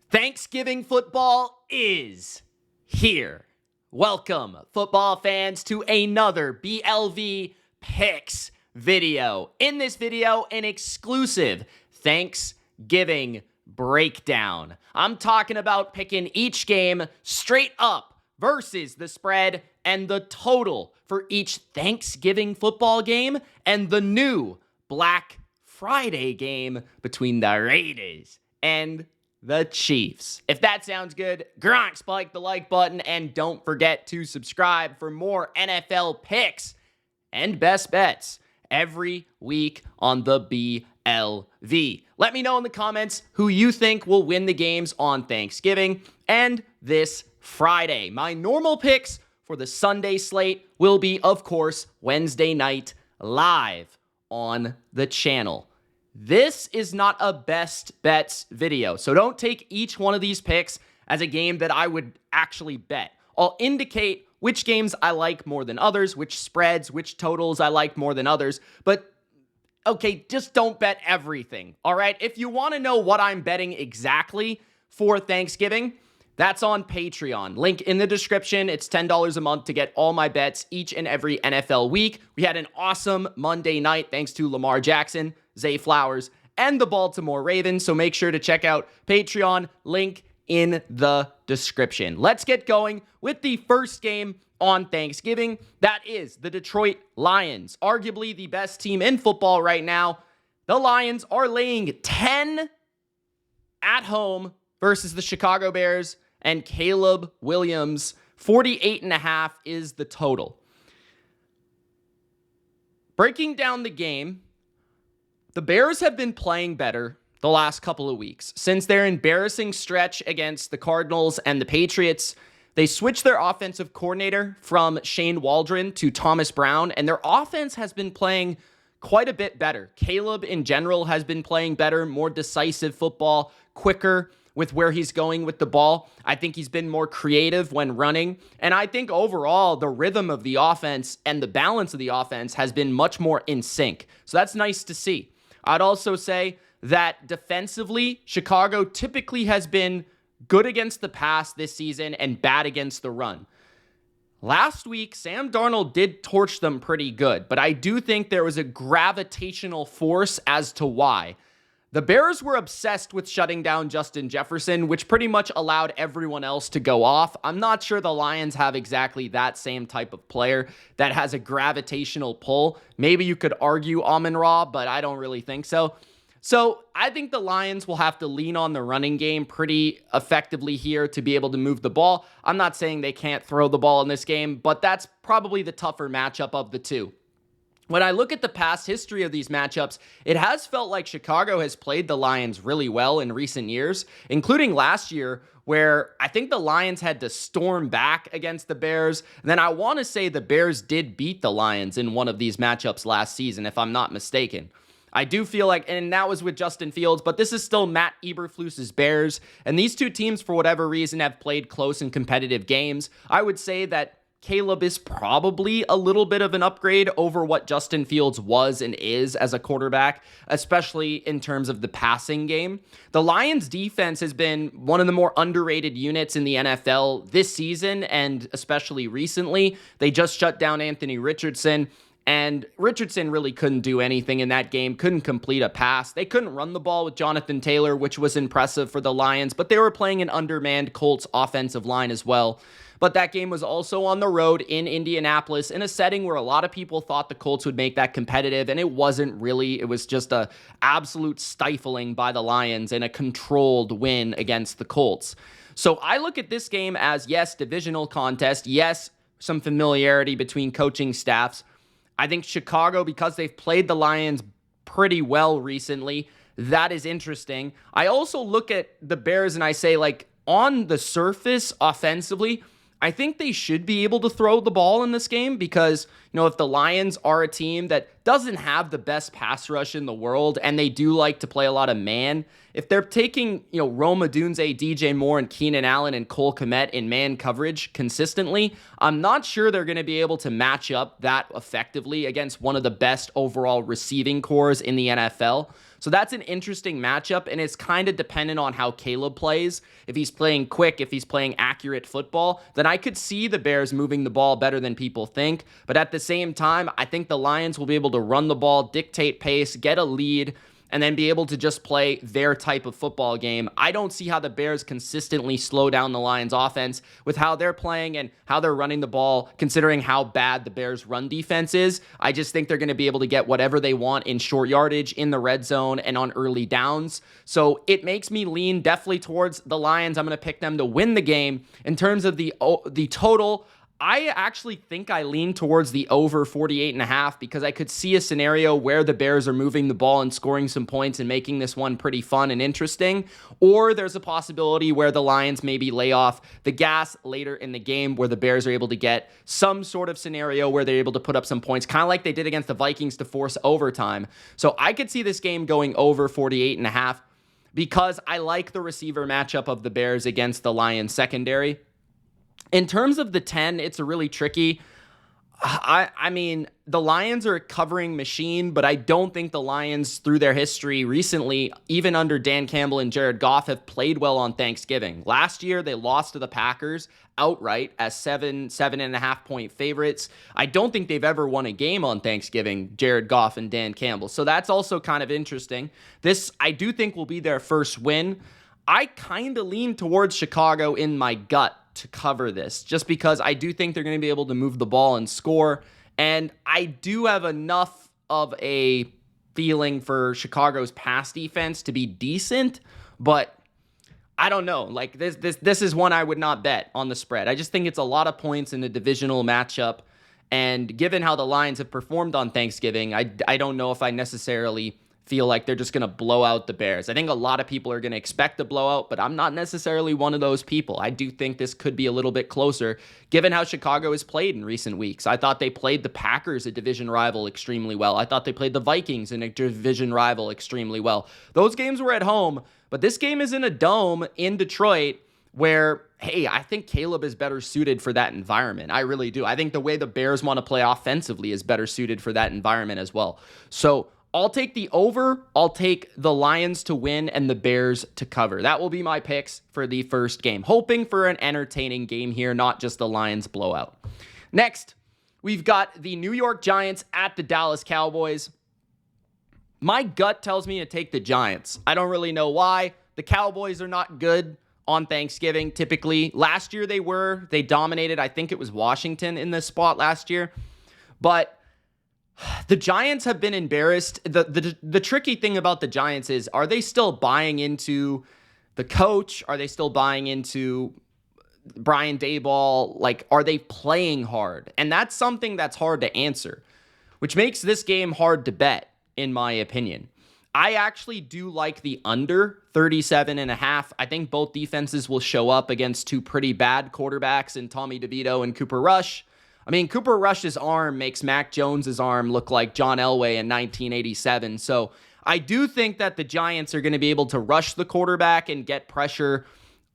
Thanksgiving football is here. Welcome, football fans, to another BLV Picks video. In this video, an exclusive Thanksgiving breakdown. I'm talking about picking each game straight up versus the spread and the total for each Thanksgiving football game and the new Black Friday game between the Raiders and the Chiefs. If that sounds good, Gronk, spike the like button, and don't forget to subscribe for more NFL picks and best bets every week on the BLV. Let me know in the comments who you think will win the games on Thanksgiving and this Friday. My normal picks for the Sunday slate will be, of course, Wednesday night live on the channel. This is not a best bets video, so don't take each one of these picks as a game that I would actually bet. I'll indicate which games I like more than others, which spreads, which totals I like more than others, but okay, just don't bet everything, all right? If you want to know what I'm betting exactly for Thanksgiving, that's on Patreon. Link in the description. It's $10 a month to get all my bets each and every NFL week. We had an awesome Monday night thanks to Lamar Jackson, Zay Flowers, and the Baltimore Ravens, so make sure to check out Patreon. Link in the description. Let's get going with the first game on Thanksgiving. That is the Detroit Lions, arguably the best team in football right now. The Lions are laying 10 at home versus the Chicago Bears, and Caleb Williams. 48.5 is the total. Breaking down the game, the Bears have been playing better the last couple of weeks. Since their embarrassing stretch against the Cardinals and the Patriots, they switched their offensive coordinator from Shane Waldron to Thomas Brown, and their offense has been playing quite a bit better. Caleb, in general, has been playing better, more decisive football, quicker with where he's going with the ball. I think he's been more creative when running. And I think overall, the rhythm of the offense and the balance of the offense has been much more in sync. So that's nice to see. I'd also say that defensively, Chicago typically has been good against the pass this season and bad against the run. Last week, Sam Darnold did torch them pretty good, but I do think there was a gravitational force as to why. The Bears were obsessed with shutting down Justin Jefferson, which pretty much allowed everyone else to go off. I'm not sure the Lions have exactly that same type of player that has a gravitational pull. Maybe you could argue Amon-Ra, but I don't really think so. So I think the Lions will have to lean on the running game pretty effectively here to be able to move the ball. I'm not saying they can't throw the ball in this game, but that's probably the tougher matchup of the two. When I look at the past history of these matchups, it has felt like Chicago has played the Lions really well in recent years, including last year, where I think the Lions had to storm back against the Bears. And then I want to say the Bears did beat the Lions in one of these matchups last season, if I'm not mistaken. I do feel like, and that was with Justin Fields, but this is still Matt Eberflus's Bears, and these two teams, for whatever reason, have played close and competitive games. I would say that Caleb is probably a little bit of an upgrade over what Justin Fields was and is as a quarterback, especially in terms of the passing game. The Lions defense has been one of the more underrated units in the NFL this season, and especially recently. They just shut down Anthony Richardson, and Richardson really couldn't do anything in that game, couldn't complete a pass. They couldn't run the ball with Jonathan Taylor, which was impressive for the Lions, but they were playing an undermanned Colts offensive line as well. But that game was also on the road in Indianapolis in a setting where a lot of people thought the Colts would make that competitive, and it wasn't really. It was just a absolute stifling by the Lions and a controlled win against the Colts. So I look at this game as, yes, divisional contest, yes, some familiarity between coaching staffs. I think Chicago, because they've played the Lions pretty well recently, that is interesting. I also look at the Bears and I say, like, on the surface, offensively, I think they should be able to throw the ball in this game because, you know, if the Lions are a team that doesn't have the best pass rush in the world and they do like to play a lot of man, if they're taking, you know, Rome Odunze, DJ Moore, and Keenan Allen and Cole Kmet in man coverage consistently, I'm not sure they're going to be able to match up that effectively against one of the best overall receiving cores in the NFL. So that's an interesting matchup, and it's kind of dependent on how Caleb plays. If he's playing quick, if he's playing accurate football, then I could see the Bears moving the ball better than people think. But at the same time, I think the Lions will be able to run the ball, dictate pace, get a lead, and then be able to just play their type of football game. I don't see how the Bears consistently slow down the Lions offense with how they're playing and how they're running the ball, considering how bad the Bears run defense is. I just think they're going to be able to get whatever they want in short yardage, in the red zone, and on early downs. So it makes me lean definitely towards the Lions. I'm going to pick them to win the game. In terms of the total, I actually think I lean towards the over 48.5 because I could see a scenario where the Bears are moving the ball and scoring some points and making this one pretty fun and interesting. Or there's a possibility where the Lions maybe lay off the gas later in the game where the Bears are able to get some sort of scenario where they're able to put up some points, kind of like they did against the Vikings to force overtime. So I could see this game going over 48.5 because I like the receiver matchup of the Bears against the Lions secondary. In terms of the 10, it's a really tricky. I mean, the Lions are a covering machine, but I don't think the Lions, through their history recently, even under Dan Campbell and Jared Goff, have played well on Thanksgiving. Last year, they lost to the Packers outright as 7.5 point favorites. I don't think they've ever won a game on Thanksgiving, Jared Goff and Dan Campbell. So that's also kind of interesting. This, I do think, will be their first win. I kind of lean towards Chicago in my gut to cover this, just because I do think they're going to be able to move the ball and score. And I do have enough of a feeling for Chicago's pass defense to be decent, but I don't know. Like this is one I would not bet on the spread. I just think it's a lot of points in a divisional matchup. And given how the Lions have performed on Thanksgiving, I don't know if I necessarily feel like they're just going to blow out the Bears. I think a lot of people are going to expect a blowout, but I'm not necessarily one of those people. I do think this could be a little bit closer, given how Chicago has played in recent weeks. I thought they played the Packers, a division rival, extremely well. I thought they played the Vikings, in a division rival, extremely well. Those games were at home, but this game is in a dome in Detroit where, hey, I think Caleb is better suited for that environment. I really do. I think the way the Bears want to play offensively is better suited for that environment as well. So I'll take the over, I'll take the Lions to win, and the Bears to cover. That will be my picks for the first game. Hoping for an entertaining game here, not just the Lions blowout. Next, we've got the New York Giants at the Dallas Cowboys. My gut tells me to take the Giants. I don't really know why. The Cowboys are not good on Thanksgiving, typically. Last year they were. They dominated, I think it was Washington in this spot last year. But the Giants have been embarrassed. The tricky thing about the Giants is, are they still buying into the coach? Are they still buying into Brian Daboll? Like, are they playing hard? And that's something that's hard to answer, which makes this game hard to bet, in my opinion. I actually do like the under 37.5. I think both defenses will show up against two pretty bad quarterbacks in Tommy DeVito and Cooper Rush. I mean, Cooper Rush's arm makes Mac Jones's arm look like John Elway in 1987. So I do think that the Giants are going to be able to rush the quarterback and get pressure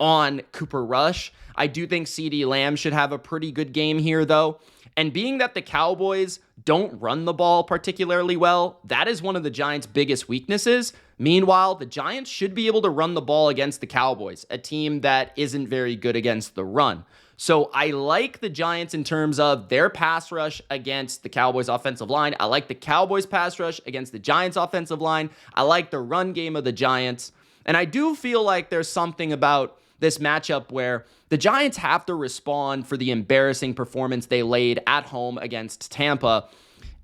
on Cooper Rush. I do think CeeDee Lamb should have a pretty good game here, though. And being that the Cowboys don't run the ball particularly well, that is one of the Giants' biggest weaknesses. Meanwhile, the Giants should be able to run the ball against the Cowboys, a team that isn't very good against the run. So I like the Giants in terms of their pass rush against the Cowboys offensive line. I like the Cowboys pass rush against the Giants offensive line. I like the run game of the Giants. And I do feel like there's something about this matchup where the Giants have to respond for the embarrassing performance they laid at home against Tampa.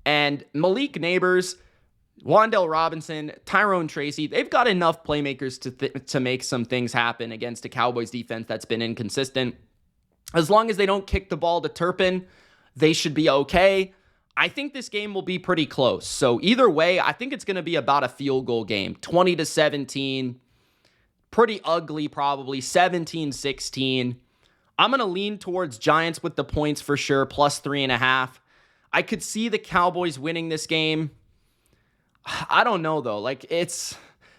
And Malik Neighbors, Wan'Dale Robinson, Tyrone Tracy, they've got enough playmakers to make some things happen against a Cowboys defense that's been inconsistent. As long as they don't kick the ball to Turpin, they should be okay. I think this game will be pretty close. So either way, I think it's going to be about a field goal game. 20-17. Pretty ugly, probably. 17-16. I'm going to lean towards Giants with the points for sure, plus 3.5. I could see the Cowboys winning this game. I don't know, though. Like,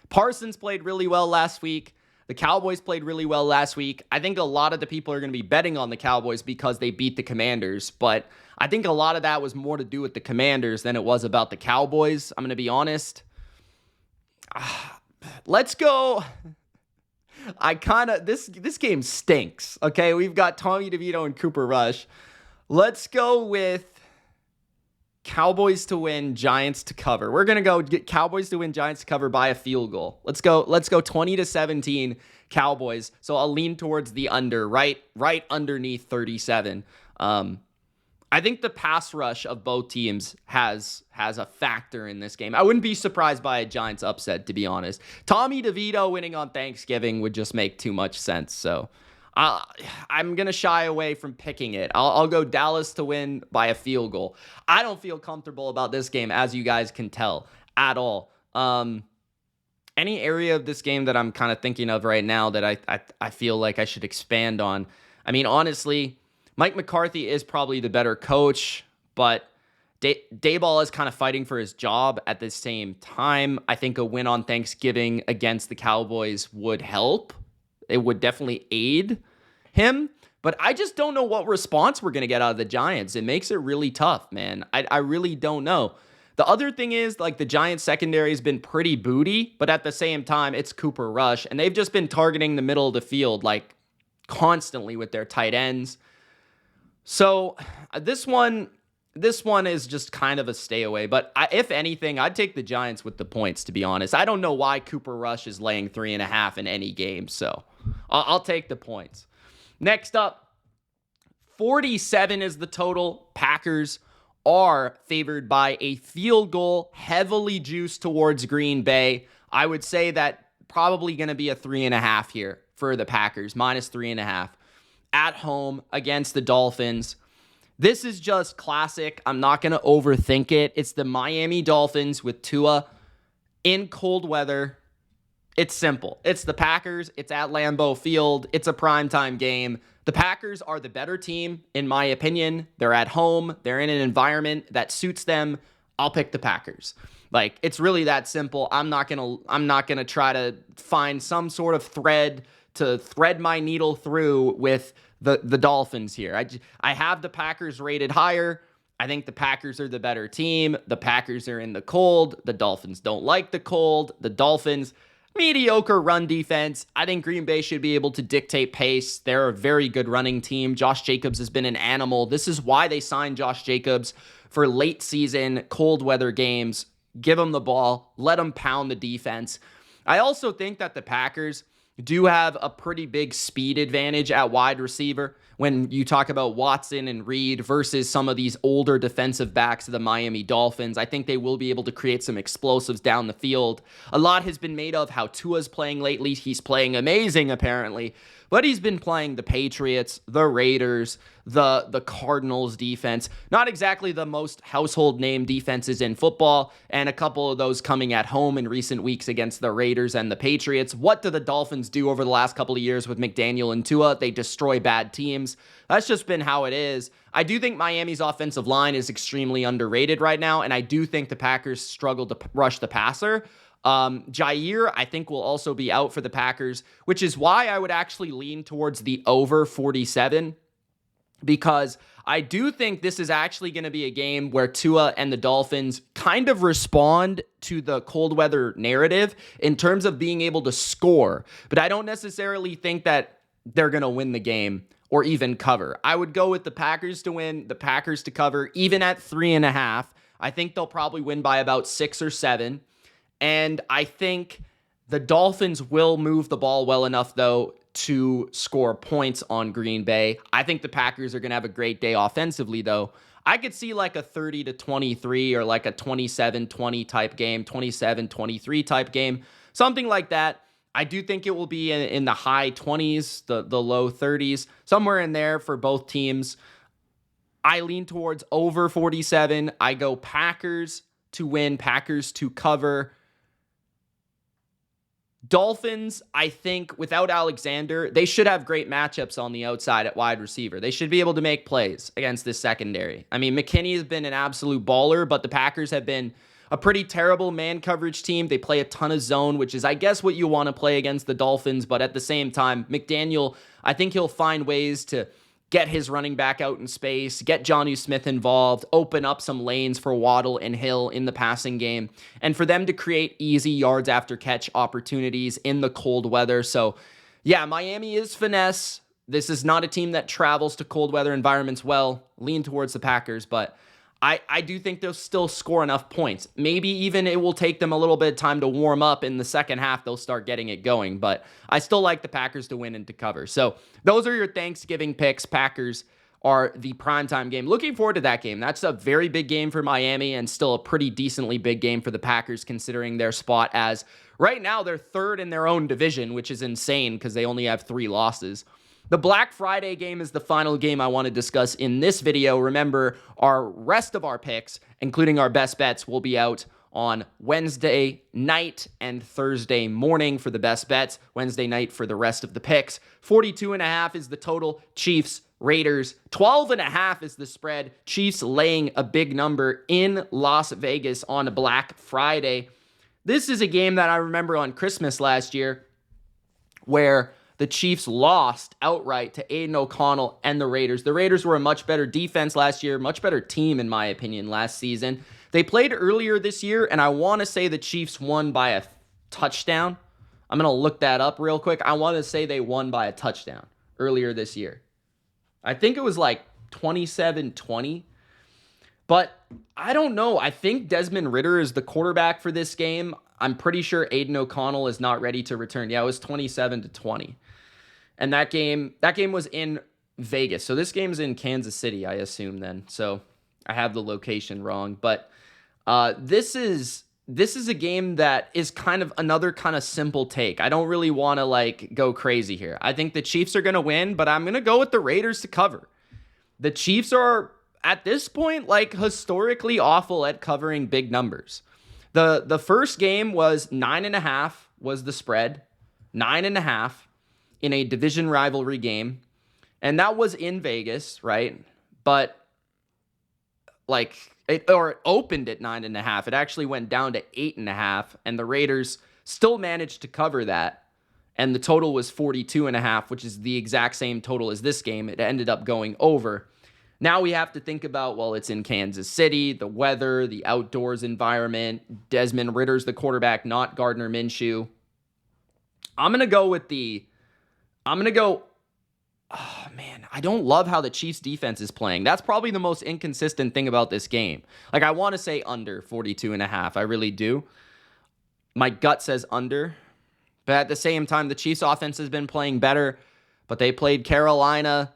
Parsons played really well last week. The Cowboys played really well last week. I think a lot of the people are going to be betting on the Cowboys because they beat the Commanders, but I think a lot of that was more to do with the Commanders than it was about the Cowboys. I'm going to be honest. Let's go. This game stinks. Okay, we've got Tommy DeVito and Cooper Rush. Let's go with Cowboys to win, Giants to cover. We're gonna go get Cowboys to win, Giants to cover by a field goal. Let's go 20-17 Cowboys. So I'll lean towards the under, right underneath 37. I think the pass rush of both teams has a factor in this game. I wouldn't be surprised by a Giants upset, to be honest. Tommy DeVito winning on Thanksgiving would just make too much sense. So I'm going to shy away from picking it. I'll go Dallas to win by a field goal. I don't feel comfortable about this game, as you guys can tell, at all. Any area of this game that I'm kind of thinking of right now that I feel like I should expand on? I mean, honestly, Mike McCarthy is probably the better coach, but Daboll is kind of fighting for his job at the same time. I think a win on Thanksgiving against the Cowboys would help. It would definitely aid him, but I just don't know what response we're going to get out of the Giants. It makes it really tough, man. I really don't know. The other thing is, like, the Giants secondary has been pretty booty, but at the same time, it's Cooper Rush, and they've just been targeting the middle of the field, like, constantly with their tight ends. So this one is just kind of a stay away. But if anything, I'd take the Giants with the points, to be honest. I don't know why Cooper Rush is laying 3.5 in any game. So I'll take the points. Next up, 47 is the total. Packers are favored by a field goal, heavily juiced towards Green Bay. I would say that probably going to be a 3.5 here for the Packers, -3.5. At home against the Dolphins. This is just classic. I'm not going to overthink it. It's the Miami Dolphins with Tua in cold weather. It's simple. It's the Packers. It's at Lambeau Field. It's a primetime game. The Packers are the better team, in my opinion. They're at home. They're in an environment that suits them. I'll pick the Packers. Like, it's really that simple. I'm not gonna try to find some sort of thread to thread my needle through with the Dolphins here. I have the Packers rated higher. I think the Packers are the better team. The Packers are in the cold. The Dolphins don't like the cold. The Dolphins, mediocre run defense. I think Green Bay should be able to dictate pace. They're a very good running team. Josh Jacobs has been an animal. This is why they signed Josh Jacobs for late season, cold weather games. Give him the ball. Let him pound the defense. I also think that the Packers do have a pretty big speed advantage at wide receiver when you talk about Watson and Reed versus some of these older defensive backs of the Miami Dolphins. I think they will be able to create some explosives down the field. A lot has been made of how Tua's playing lately. He's playing amazing, apparently, but he's been playing the Patriots, the Raiders, the Cardinals defense. Not exactly the most household name defenses in football, and a couple of those coming at home in recent weeks against the Raiders and the Patriots. What do the Dolphins do over the last couple of years with McDaniel and Tua? They destroy bad teams. That's just been how it is. I do think Miami's offensive line is extremely underrated right now, and I do think the Packers struggle to rush the passer. Jair, I think, will also be out for the Packers, which is why I would actually lean towards the over 47, because I do think this is actually going to be a game where Tua and the Dolphins kind of respond to the cold weather narrative in terms of being able to score, but I don't necessarily think that they're going to win the game or even cover. I would go with the Packers to win, the Packers to cover, even at 3.5. I think they'll probably win by about 6 or 7. And I think the Dolphins will move the ball well enough, though, to score points on Green Bay. I think the Packers are going to have a great day offensively, though. I could see like a 30-23 or like a 27-20 type game, 27-23 type game, something like that. I do think it will be in the high 20s, the low 30s, somewhere in there for both teams. I lean towards over 47. I go Packers to win, Packers to cover. Dolphins, I think, without Alexander, they should have great matchups on the outside at wide receiver. They should be able to make plays against this secondary. I mean, McKinney has been an absolute baller, but the Packers have been a pretty terrible man coverage team. They play a ton of zone, which is, I guess, what you want to play against the Dolphins. But at the same time, McDaniel, I think he'll find ways to get his running back out in space, get Jonnu Smith involved, open up some lanes for Waddle and Hill in the passing game, and for them to create easy yards after catch opportunities in the cold weather. So, yeah, Miami is finesse. This is not a team that travels to cold weather environments well. Lean towards the Packers, but I do think they'll still score enough points. Maybe even it will take them a little bit of time to warm up. In the second half, they'll start getting it going. But I still like the Packers to win and to cover. So those are your Thanksgiving picks. Packers are the primetime game. Looking forward to that game. That's a very big game for Miami and still a pretty decently big game for the Packers considering their spot as right now they're third in their own division, which is insane because they only have 3 losses. The Black Friday game is the final game I want to discuss in this video. Remember, our rest of our picks, including our best bets, will be out on Wednesday night and Thursday morning for the best bets. Wednesday night for the rest of the picks. 42.5 is the total. Chiefs, Raiders. 12.5 is the spread. Chiefs laying a big number in Las Vegas on Black Friday. This is a game that I remember on Christmas last year where the Chiefs lost outright to Aiden O'Connell and the Raiders. The Raiders were a much better defense last year, much better team, in my opinion, last season. They played earlier this year, and I want to say the Chiefs won by a touchdown. I'm going to look that up real quick. I want to say they won by a touchdown earlier this year. I think it was like 27-20. But I don't know. I think Desmond Ridder is the quarterback for this game. I'm pretty sure Aiden O'Connell is not ready to return. Yeah, it was 27-20. And that game was in Vegas. So this game's in Kansas City, I assume then. So I have the location wrong. But this is a game that is kind of another kind of simple take. I don't really want to go crazy here. I think the Chiefs are going to win, but I'm going to go with the Raiders to cover. The Chiefs are, at this point, historically awful at covering big numbers. The first game was 9.5 was the spread. 9.5 in a division rivalry game. And that was in Vegas, right? But it opened at 9.5. It actually went down to 8.5. And the Raiders still managed to cover that. And the total was 42.5, which is the exact same total as this game. It ended up going over. Now we have to think about, well, it's in Kansas City, the weather, the outdoors environment. Desmond Ridder's the quarterback, not Gardner Minshew. Oh, man, I don't love how the Chiefs defense is playing. That's probably the most inconsistent thing about this game. I want to say under 42.5. I really do. My gut says under. But at the same time, the Chiefs offense has been playing better. But they played Carolina,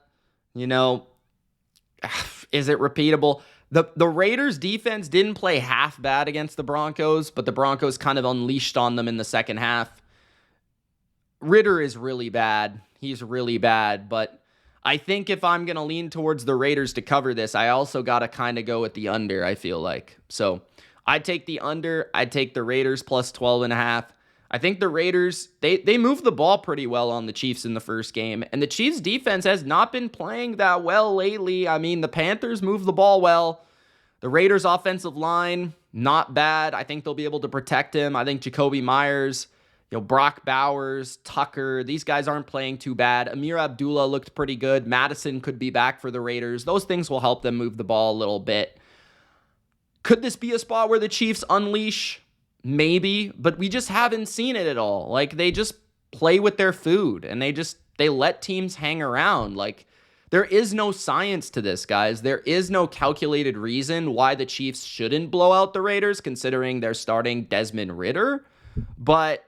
is it repeatable? The Raiders defense didn't play half bad against the Broncos, but the Broncos kind of unleashed on them in the second half. Ridder is really bad. He's really bad, but I think if I'm going to lean towards the Raiders to cover this, I also got to kind of go with the under, I feel like. So I'd take the under. I'd take the Raiders plus 12.5. I think the Raiders, they moved the ball pretty well on the Chiefs in the first game, and the Chiefs defense has not been playing that well lately. I mean, the Panthers moved the ball well. The Raiders offensive line, not bad. I think they'll be able to protect him. I think Jacoby Myers, Brock Bowers, Tucker, these guys aren't playing too bad. Amir Abdullah looked pretty good. Madison could be back for the Raiders. Those things will help them move the ball a little bit. Could this be a spot where the Chiefs unleash? Maybe, but we just haven't seen it at all. They just play with their food and they let teams hang around. There is no science to this, guys. There is no calculated reason why the Chiefs shouldn't blow out the Raiders, considering they're starting Desmond Ridder. But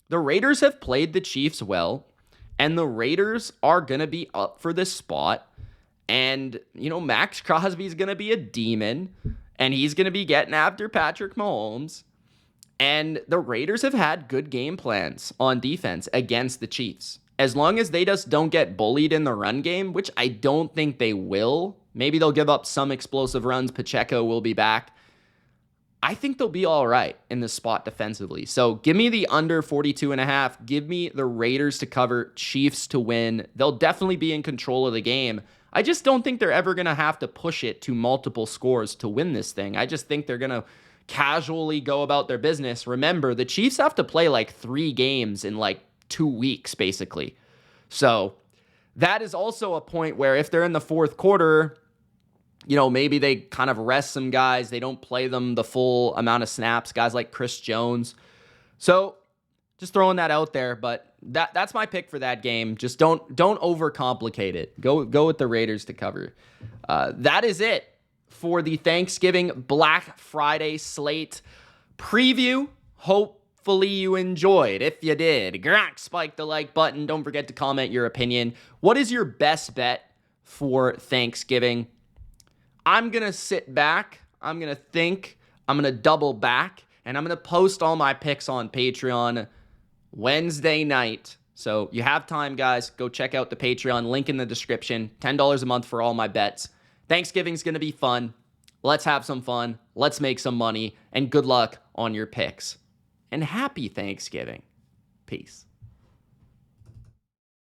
the Raiders have played the Chiefs well, and the Raiders are going to be up for this spot. And, Max Crosby's going to be a demon, and he's going to be getting after Patrick Mahomes. And the Raiders have had good game plans on defense against the Chiefs. As long as they just don't get bullied in the run game, which I don't think they will. Maybe they'll give up some explosive runs. Pacheco will be back. I think they'll be all right in this spot defensively. So give me the under 42.5. Give me the Raiders to cover, Chiefs to win. They'll definitely be in control of the game. I just don't think they're ever going to have to push it to multiple scores to win this thing. I just think they're going to casually go about their business. Remember, the Chiefs have to play 3 games in 2 weeks, basically. So that is also a point where if they're in the fourth quarter, maybe they kind of rest some guys. They don't play them the full amount of snaps, guys like Chris Jones. So just throwing that out there, but that's my pick for that game. Just don't overcomplicate it. Go with the Raiders to cover. That is it for the Thanksgiving Black Friday slate preview. Hopefully you enjoyed. If you did, spike the like button. Don't forget to comment your opinion. What is your best bet for Thanksgiving? I'm going to sit back. I'm going to think. I'm going to double back. And I'm going to post all my picks on Patreon Wednesday night. So you have time, guys. Go check out the Patreon. Link in the description. $10 a month for all my bets. Thanksgiving's going to be fun. Let's have some fun. Let's make some money. And good luck on your picks. And happy Thanksgiving. Peace.